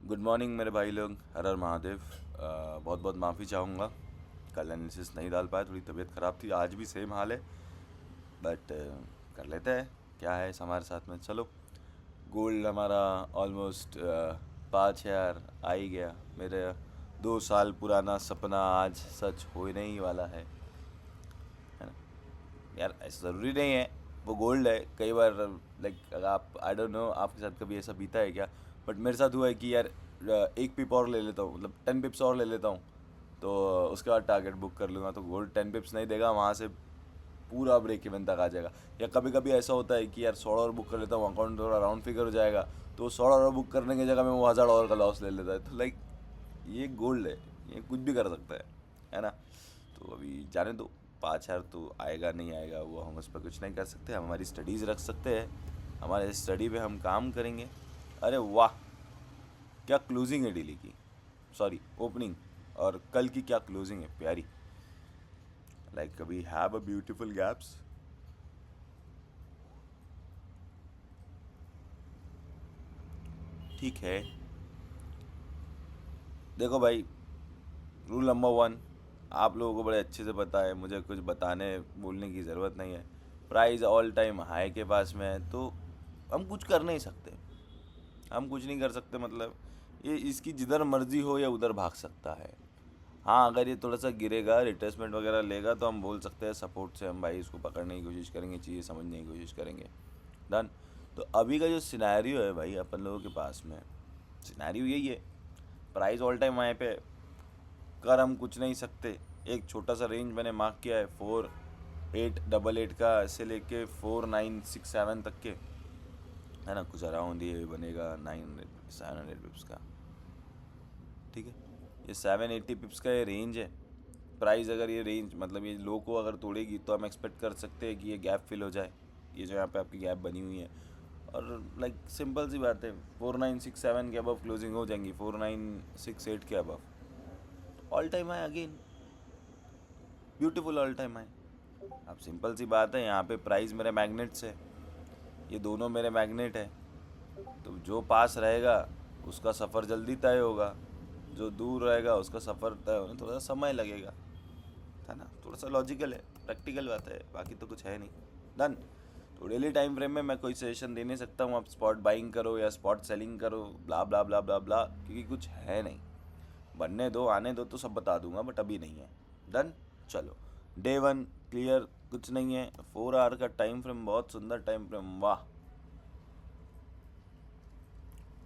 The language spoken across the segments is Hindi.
गुड मॉर्निंग मेरे भाई लोग। हर हर महादेव। बहुत बहुत माफ़ी चाहूँगा, कल एनालिसिस नहीं डाल पाया, थोड़ी तबीयत ख़राब थी। आज भी सेम हाल है, बट कर लेते हैं। क्या है इस हमारे साथ में, चलो। गोल्ड हमारा ऑलमोस्ट 5,000 आ ही गया। मेरे 2 साल पुराना सपना आज सच होने ही वाला है ना। यार ऐसा ज़रूरी नहीं है वो गोल्ड है। कई बार लाइक अगर आप, आई डोंट नो आपके साथ कभी ऐसा बीता है क्या, बट मेरे साथ हुआ है कि यार एक पिप और ले लेता हूँ, मतलब 10 पिप्स और ले लेता हूँ, तो उसके बाद टारगेट बुक कर लूँगा, तो गोल्ड 10 पिप्स नहीं देगा, वहाँ से पूरा ब्रेक इवन तक आ जाएगा। या कभी कभी ऐसा होता है कि यार 100 और बुक कर लेता हूँ, अकाउंट थोड़ा राउंड फिगर हो जाएगा, तो 100 और बुक करने की जगह में वो 1,000 और का लॉस ले लेता है। तो लाइक ये गोल्ड है, ये कुछ भी कर सकता है ना। तो अभी जाने दो। 5,000 तो आएगा नहीं आएगा वो हम उस पर कुछ नहीं कर सकते। हम हमारी स्टडीज़ रख सकते हैं, हमारे स्टडी पे हम काम करेंगे। अरे वाह, क्या क्लोजिंग है डेली की, सॉरी ओपनिंग, और कल की क्या क्लोजिंग है प्यारी। Like we have a beautiful gaps. ठीक है, देखो भाई, रूल नंबर 1 आप लोगों को बड़े अच्छे से पता है, मुझे कुछ बताने बोलने की ज़रूरत नहीं है। प्राइस ऑल टाइम हाई के पास में है, तो हम कुछ कर नहीं सकते। हम कुछ नहीं कर सकते मतलब, ये इसकी जिधर मर्जी हो या उधर भाग सकता है। हाँ, अगर ये थोड़ा सा गिरेगा, रिट्रेसमेंट वगैरह लेगा, तो हम बोल सकते हैं सपोर्ट से हम भाई इसको पकड़ने की कोशिश करेंगे, चीज़ें समझने की कोशिश करेंगे। डन। तो अभी का जो सिनेरियो है भाई अपन लोगों के पास में, सिनेरियो यही है। प्राइस ऑल टाइम हाई पे, कर हम कुछ नहीं सकते। एक छोटा सा रेंज मैंने मार्क किया है, 4,888 का से लेके 4,967 तक के, है ना। कुछ अराउंड ये बनेगा 700 पिप्स का। ठीक है, ये 780 पिप्स का ये रेंज है। प्राइस अगर ये रेंज मतलब ये लो को अगर तोड़ेगी, तो हम एक्सपेक्ट कर सकते हैं कि ये गैप फिल हो जाए, ये जो यहाँ पे आपकी गैप बनी हुई है। और लाइक सिंपल सी बात है, 4,967 के अबव क्लोजिंग हो जाएंगी, 4,968 के above, all time high again, beautiful all time high. अब सिंपल सी बात है, यहाँ पे प्राइस मेरे मैग्नेट्स है, ये दोनों मेरे मैग्नेट है। तो जो पास रहेगा उसका सफ़र जल्दी तय होगा, जो दूर रहेगा उसका सफ़र तय होने थोड़ा सा समय लगेगा, है ना। थोड़ा सा लॉजिकल है, प्रैक्टिकल बात है, बाकी तो कुछ है नहीं। डन। तो डेली टाइम फ्रेम में मैं कोई सजेशन दे नहीं सकता हूँ, आप स्पॉट बाइंग करो या स्पॉट सेलिंग करो, ब्ला ब्ला ब्ला ब्ला ब्ला, क्योंकि कुछ है नहीं। बनने दो, आने दो, तो सब बता दूंगा, बट अभी नहीं है। डन। चलो, डे 1 क्लियर, कुछ नहीं है। 4 आवर का टाइम फ्रेम, बहुत सुंदर टाइम फ्रेम, वाह।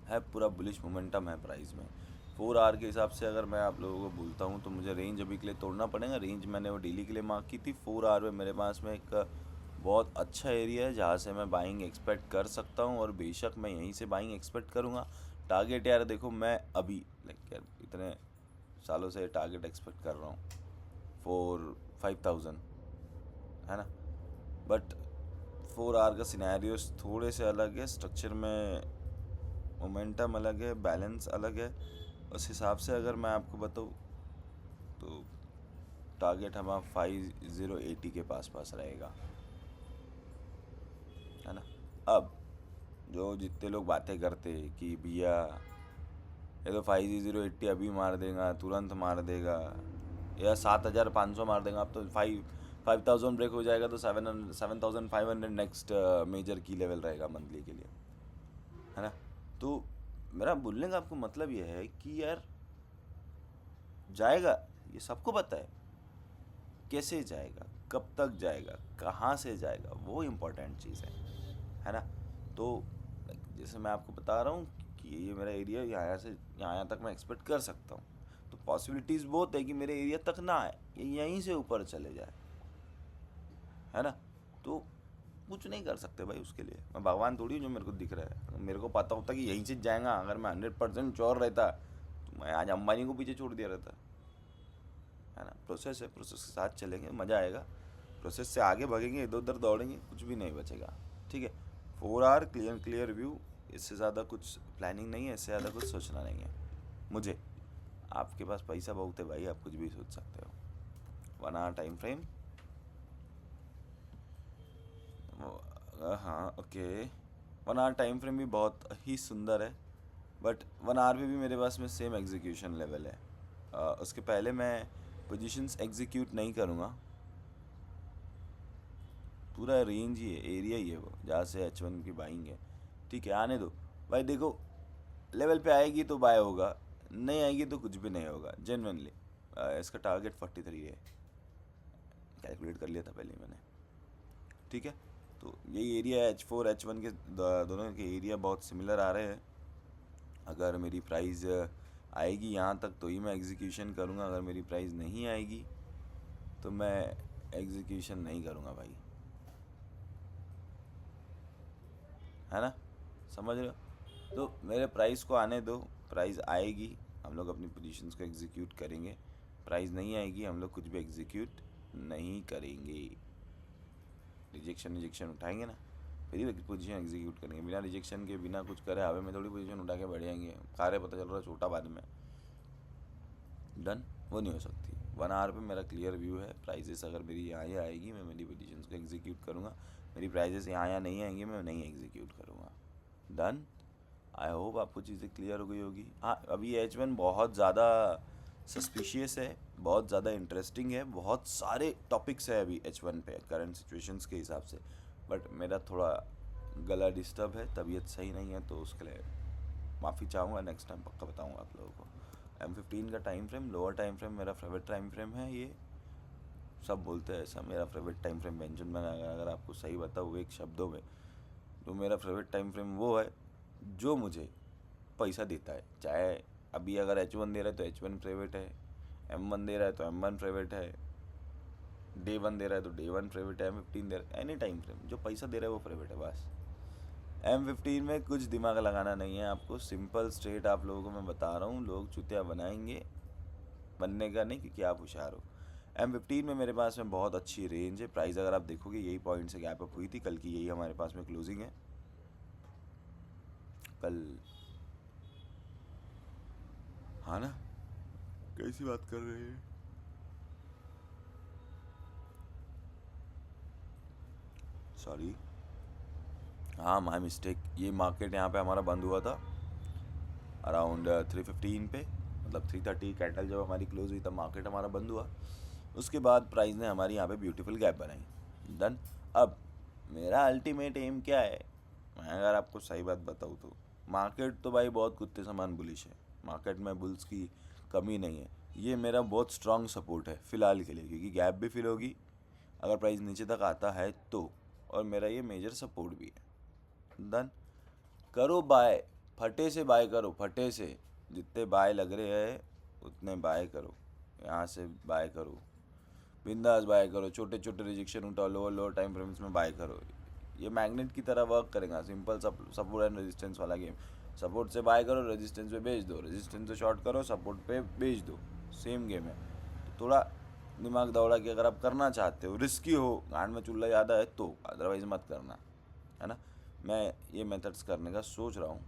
है पूरा बुलिश मोमेंटम है प्राइस में। 4 आवर के हिसाब से अगर मैं आप लोगों को बोलता हूँ, तो मुझे रेंज अभी के लिए तोड़ना पड़ेगा। रेंज मैंने वो डेली के लिए मार्क की थी। 4 आवर में मेरे पास में एक बहुत अच्छा एरिया है जहाँ से मैं बाइंग एक्सपेक्ट कर सकता हूँ, और बेशक मैं यहीं से बाइंग एक्सपेक्ट करूँगा। टारगेट यार देखो, मैं अभी लाइक यार इतने सालों से टारगेट एक्सपेक्ट कर रहा हूँ, 5,000, है ना। बट 4 आवर का सिनेरियोस थोड़े से अलग है, स्ट्रक्चर में मोमेंटम अलग है, बैलेंस अलग है। उस हिसाब से अगर मैं आपको बताऊँ, तो टारगेट हमारा 5,080 के पास पास रहेगा, है ना। अब जो जितने लोग बातें करते कि भैया ये तो 5,080 अभी मार देगा, तुरंत मार देगा, या 7,500 मार देगा, अब तो 5,000 ब्रेक हो जाएगा, तो 7,500 नेक्स्ट मेजर की लेवल रहेगा मंथली के लिए, है ना। तो मेरा बोलने का आपको मतलब ये है कि यार जाएगा, ये सबको पता है। कैसे जाएगा, कब तक जाएगा, कहाँ से जाएगा, वो इम्पोर्टेंट चीज़ है ना। तो जैसे मैं आपको बता रहा हूँ कि ये मेरा एरिया, यहाँ तक मैं एक्सपेक्ट कर सकता हूँ। तो पॉसिबिलिटीज़ बहुत है कि मेरे एरिया तक ना आए, ये यहीं से ऊपर चले जाए, है ना। तो कुछ नहीं कर सकते भाई उसके लिए, मैं भगवान थोड़ी हूँ जो मेरे को दिख रहा है। मेरे को पता होता कि यहीं से जाएगा, अगर मैं 100% श्योर रहता, तो मैं आज अंबानी को पीछे छोड़ दिया रहता, है ना। प्रोसेस है, प्रोसेस के साथ चलेंगे, मज़ा आएगा। प्रोसेस से आगे भागेंगे, इधर उधर दौड़ेंगे, कुछ भी नहीं बचेगा। ठीक है, 4 आवर क्लियर क्लियर व्यू, इससे ज़्यादा कुछ प्लानिंग नहीं है, इससे ज़्यादा कुछ सोचना नहीं है मुझे। आपके पास पैसा बहुत है भाई, आप कुछ भी सोच सकते हो। 1 आवर टाइम फ्रेम, हाँ ओके, 1 आवर टाइम फ्रेम भी बहुत ही सुंदर है। बट 1 आवर पे भी मेरे पास में सेम एग्जीक्यूशन लेवल है। उसके पहले मैं पोजीशंस एग्जीक्यूट नहीं करूँगा। पूरा रेंज ही है, एरिया ही है वो जहाँ से H1 की बाइंग है। ठीक है, आने दो भाई। देखो लेवल पे आएगी तो बाय होगा, नहीं आएगी तो कुछ भी नहीं होगा जेन्युइनली। इसका टारगेट 43 है, कैलकुलेट कर लिया था पहले मैंने। ठीक है, तो यही एरिया है H4 H1 के दोनों के एरिया बहुत सिमिलर आ रहे हैं। अगर मेरी प्राइस आएगी यहाँ तक तो ही मैं एग्जीक्यूशन करूँगा, अगर मेरी प्राइस नहीं आएगी तो मैं एग्जीक्यूशन नहीं करूँगा भाई, है ना, समझ रहे हो। तो मेरे प्राइस को आने दो, प्राइस आएगी हम लोग अपनी पोजीशंस को एग्जीक्यूट करेंगे, प्राइस नहीं आएगी हम लोग कुछ भी एग्जीक्यूट नहीं करेंगे। रिजेक्शन उठाएंगे ना, फिर ही पोजीशन एग्जीक्यूट करेंगे। बिना रिजेक्शन के, बिना कुछ करे हवे में थोड़ी पोजीशन उठा के बढ़ जाएंगे। कार्य पता चल रहा है छोटा बाद में, डन, वो नहीं हो सकती। 1 आवर पे मेरा क्लियर व्यू है। प्राइजेस अगर मेरी यहाँ आएगी मैं मेरी पोजीशंस को एग्जीक्यूट करूँगा, मेरी प्राइजेस यहाँ नहीं आएंगी मैं नहीं एग्जीक्यूट करूँगा। डन, आई होप आपको चीज़ें क्लियर हो गई होगी। हाँ, अभी H1 बहुत ज़्यादा सस्पिशियस है, बहुत ज़्यादा इंटरेस्टिंग है, बहुत सारे टॉपिक्स है अभी H1 पे करंट सिचुएशंस के हिसाब से। बट मेरा थोड़ा गला डिस्टर्ब है, तबीयत सही नहीं है, तो उसके लिए माफ़ी चाहूँगा। नेक्स्ट टाइम पक्का बताऊँगा आप लोगों को। M15 का time frame, lower time frame मेरा फेवरेट टाइम फ्रेम है। ये सब बोलते हैं ऐसा, मेरा फेवरेट टाइम फ्रेम व्यंजन में अगर आपको सही बताऊँ एक शब्दों में, तो मेरा फेवरेट टाइम फ्रेम वो है जो मुझे पैसा देता है। चाहे अभी अगर H1 दे रहा है तो H1 फेवरेट है, M1 दे रहा है तो M1 फेवरेट है, डे 1 दे रहा है तो डे 1 फेवरेट है, M15 दे रहा है, एनी टाइम फ्रेम जो पैसा दे रहा है वो फेवरेट है बस। M15 में कुछ दिमाग लगाना नहीं है आपको, सिंपल स्ट्रेट आप लोगों को मैं बता रहा हूँ। लोग चुतिया बनाएंगे, बनने का नहीं, क्योंकि आप होशियार हो। M15 में मेरे पास में बहुत अच्छी रेंज है। प्राइस अगर आप देखोगे यही पॉइंट से गैप अप हुई थी, कल की यही हमारे पास में क्लोजिंग है। कल, हाँ ना, कैसी बात कर रहे हैं, सॉरी, हाँ माय मिस्टेक। ये मार्केट यहाँ पे हमारा बंद हुआ था अराउंड 315 पे, मतलब 330 कैटल जब हमारी क्लोज हुई तब मार्केट हमारा बंद हुआ। उसके बाद प्राइस ने हमारी यहाँ पे ब्यूटीफुल गैप बनाई। डन। अब मेरा अल्टीमेट एम क्या है, मैं अगर आपको सही बात बताऊँ तो मार्केट तो भाई बहुत कुत्ते समान बुलिश है, मार्केट में बुल्स की कमी नहीं है। ये मेरा बहुत स्ट्रांग सपोर्ट है फ़िलहाल के लिए, क्योंकि गैप भी फिल होगी अगर प्राइस नीचे तक आता है तो, और मेरा ये मेजर सपोर्ट भी है। डन, करो बाय, फटे से बाय करो, फटे से जितने बाय लग रहे हैं उतने बाय करो, यहाँ से बाय करो, बिंदास बाय करो, छोटे छोटे रिजेक्शन उठाओ, लोअर लोअर टाइम फ्रेम्स में बाय करो। ये मैग्नेट की तरह वर्क करेगा, सिंपल सपोर्ट एंड रेजिस्टेंस वाला गेम। सपोर्ट से बाय करो, रेजिस्टेंस पे बेच दो, रेजिस्टेंस से शॉर्ट करो, सपोर्ट पे बेच दो, सेम गेम है। तो थोड़ा दिमाग दौड़ा कि अगर आप करना चाहते हो, रिस्की हो, गांड में चूल्हा ज़्यादा है तो, अदरवाइज मत करना, है ना। मैं ये मेथड्स करने का सोच रहा हूँ,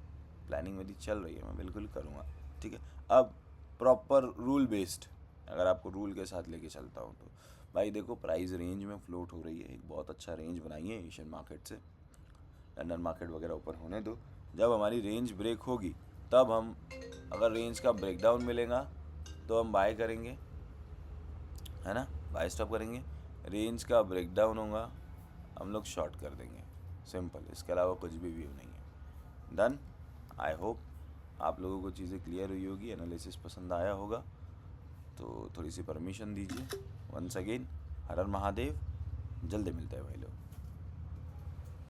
प्लानिंग मेरी चल रही है, मैं बिल्कुल करूँगा। ठीक है, अब प्रॉपर रूल बेस्ड अगर आपको रूल के साथ लेके चलता हूँ तो भाई देखो, प्राइस रेंज में फ्लोट हो रही है, एक बहुत अच्छा रेंज बनाई है एशियन मार्केट से। लंदन मार्केट वगैरह ऊपर होने दो, जब हमारी रेंज ब्रेक होगी तब हम, अगर रेंज का ब्रेकडाउन मिलेगा तो हम बाय करेंगे, है ना, बाय स्टॉप करेंगे। रेंज का ब्रेकडाउन होगा हम लोग शॉर्ट कर देंगे, सिंपल, इसके अलावा कुछ भी व्यू नहीं है। डन, आई होप आप लोगों को चीज़ें क्लियर हुई होगी, एनालिसिस पसंद आया होगा, तो थोड़ी सी परमिशन दीजिए। वंस अगेन हर हर महादेव, जल्दी मिलते हैं भाई लोग।